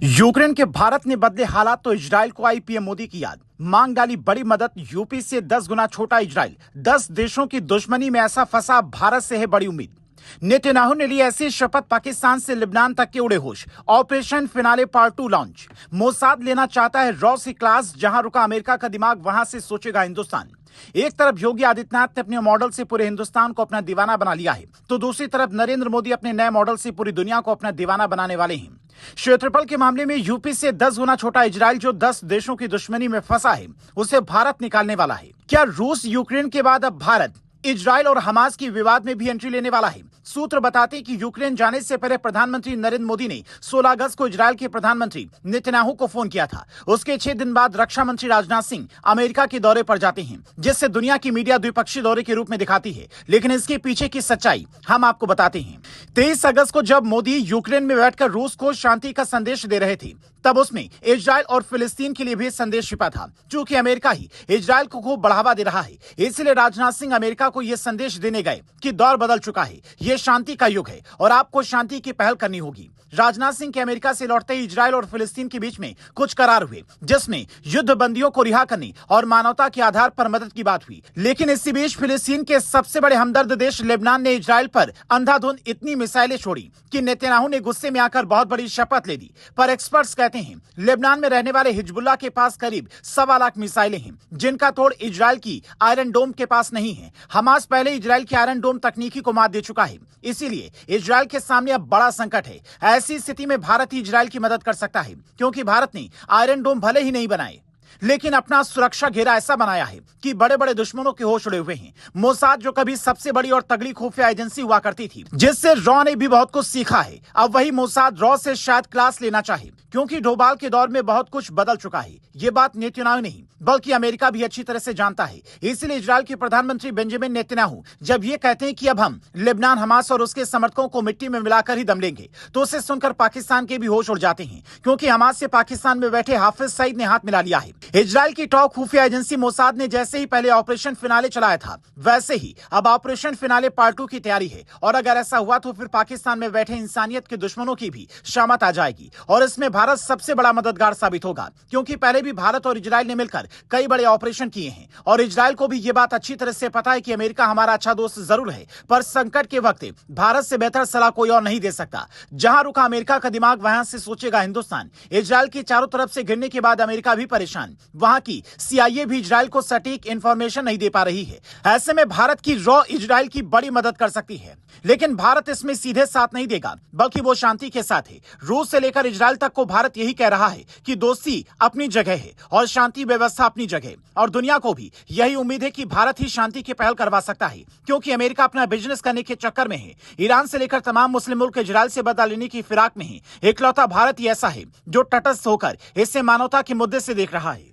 Ukraine के भारत ने बदले हालात तो इजराइल को आई पीएम मोदी की याद। मांग डाली बड़ी मदद, यूपी से 10 गुना छोटा इजराइल। 10 देशों की दुश्मनी में ऐसा फंसा, भारत से है बड़ी उम्मीद। नेतन्याहू ने ली ऐसी शपथ, पाकिस्तान से लिबनान तक के उड़े होश। Operation finale part 2 launch. Mossad लेना चाहता है रॉ सी क्लास, जहां रुका अमेरिका का दिमाग वहां से सोचेगा हिंदुस्तान। एक तरफ योगी आदित्यनाथ ने अपने मॉडल से पूरे हिंदुस्तान को अपना दीवाना बना लिया है, तो दूसरी तरफ नरेंद्र मोदी अपने नए मॉडल से पूरी दुनिया को अपना दीवाना बनाने वाले हैं। क्षेत्रफल के मामले में यूपी से 10 गुना छोटा इजराइल, जो 10 देशों की दुश्मनी में फंसा है, उसे भारत निकालने वाला है। क्या रूस यूक्रेन के बाद अब भारत इजराइल और हमास की विवाद में भी एंट्री लेने वाला है? सूत्र बताते हैं कि यूक्रेन जाने से पहले प्रधानमंत्री नरेंद्र मोदी ने 16 अगस्त को इजराइल के प्रधानमंत्री नेतन्याहू को फोन किया था। उसके 6 दिन बाद रक्षा मंत्री राजनाथ सिंह अमेरिका के दौरे पर जाते हैं, जिससे दुनिया की मीडिया द्विपक्षीय दौरे के रूप में दिखाती है, लेकिन इसके पीछे की सच्चाई हम आपको बताते हैं। 23 अगस्त को जब मोदी यूक्रेन में बैठकर रूस को शांति का संदेश दे रहे थे, तब उसमें इजराइल और फिलिस्तीन के लिए भी संदेश छिपा था। चूंकि अमेरिका ही इजराइल को खूब बढ़ावा दे रहा है, इसलिए राजनाथ सिंह अमेरिका को यह संदेश देने गए कि दौर बदल चुका है, यह शांति का युग है और आपको शांति की पहल करनी होगी। राजनाथ सिंह के अमेरिका से लौटते ही इजराइल और फिलिस्तीन के बीच में कुछ करार हुए, जिसमें युद्ध बंदियों को रिहा करने और मानवता के आधार पर मदद की बात हुई। लेकिन इसी बीच फिलिस्तीन के सबसे बड़े हमदर्द देश लेबनान ने इजराइल पर अंधाधुंध इतनी मिसाइलें छोड़ी कि नेतन्याहू ने गुस्से में आकर बहुत बड़ी शपथ ले ली। पर एक्सपर्ट्स कहते हैं लेबनान में रहने वाले हिजबुल्लाह के पास करीब 1.25 लाख मिसाइलें हैं, जिनका तोड़ इजराइल की आयरन डोम के पास नहीं है। हमास पहले इजराइल की आयरन डोम तकनीकी को मात दे चुका है, इसीलिए इजराइल के सामने अब बड़ा संकट है। ऐसी स्थिति में भारत ही इजराइल की मदद कर सकता है, क्योंकि भारत ने आयरन डोम भले ही नहीं बनाए, लेकिन अपना सुरक्षा घेरा ऐसा बनाया है कि बड़े बड़े दुश्मनों के होश उड़े हुए हैं। मोसाद, जो कभी सबसे बड़ी और तगड़ी खुफिया एजेंसी हुआ करती थी, जिससे रॉ ने भी बहुत कुछ सीखा है, अब वही मोसाद रॉ से शायद क्लास लेना चाहे, क्योंकि डोभाल के दौर में बहुत कुछ बदल चुका है। ये बात नेतन्याहू नहीं बल्कि अमेरिका भी अच्छी तरह से जानता है। इसलिए इजराइल के प्रधानमंत्री बेंजामिन नेतन्याहू जब ये कहते हैं कि अब हम लेबनान, हमास और उसके समर्थकों को मिट्टी में मिलाकर ही दम लेंगे, तो उसे सुनकर पाकिस्तान के भी होश उड़ जाते हैं, क्योंकि हमास से पाकिस्तान में बैठे हाफिज सईद ने हाथ मिला लिया है। इजराइल की टॉप खुफिया एजेंसी मोसाद ने जैसे ही पहले ऑपरेशन फिनाले चलाया था, वैसे ही अब ऑपरेशन फिनाले पार्ट 2 की तैयारी है। और अगर ऐसा हुआ तो फिर पाकिस्तान में बैठे इंसानियत के दुश्मनों की भी शामत आ जाएगी, और इसमें भारत सबसे बड़ा मददगार साबित होगा, क्योंकि पहले भी भारत और इजराइल ने मिलकर कई बड़े ऑपरेशन किए हैं। और इजराइल को भी यह बात अच्छी तरह से पता है कि अमेरिका हमारा अच्छा दोस्त जरूर है, पर संकट के वक्त भारत से बेहतर सलाह कोई और नहीं दे सकता। जहां रुका अमेरिका का दिमाग, वहां से सोचेगा हिंदुस्तान। इजराइल की चारों तरफ से घिरने के बाद अमेरिका भी परेशान, वहां की CIA भी इजराइल को सटीक इंफॉर्मेशन नहीं दे पा रही है। ऐसे में भारत की रॉ इजराइल की बड़ी मदद कर सकती है, लेकिन भारत इसमें सीधे साथ नहीं देगा, बल्कि वो शांति के साथ है। रूस से लेकर इजराइल तक को भारत यही कह रहा है कि दोस्ती अपनी जगह है और शांति व्यवस्था अपनी जगह, और दुनिया को भी यही उम्मीद है कि भारत ही शांति की पहल करवा सकता है, क्योंकि अमेरिका अपना बिजनेस करने के चक्कर में है। ईरान से लेकर तमाम मुस्लिम मुल्क इजराइल से बदला लेने की फिराक में है। इकलौता भारत ही ऐसा है जो तटस्थ होकर इसे मानवता के मुद्दे से देख रहा है।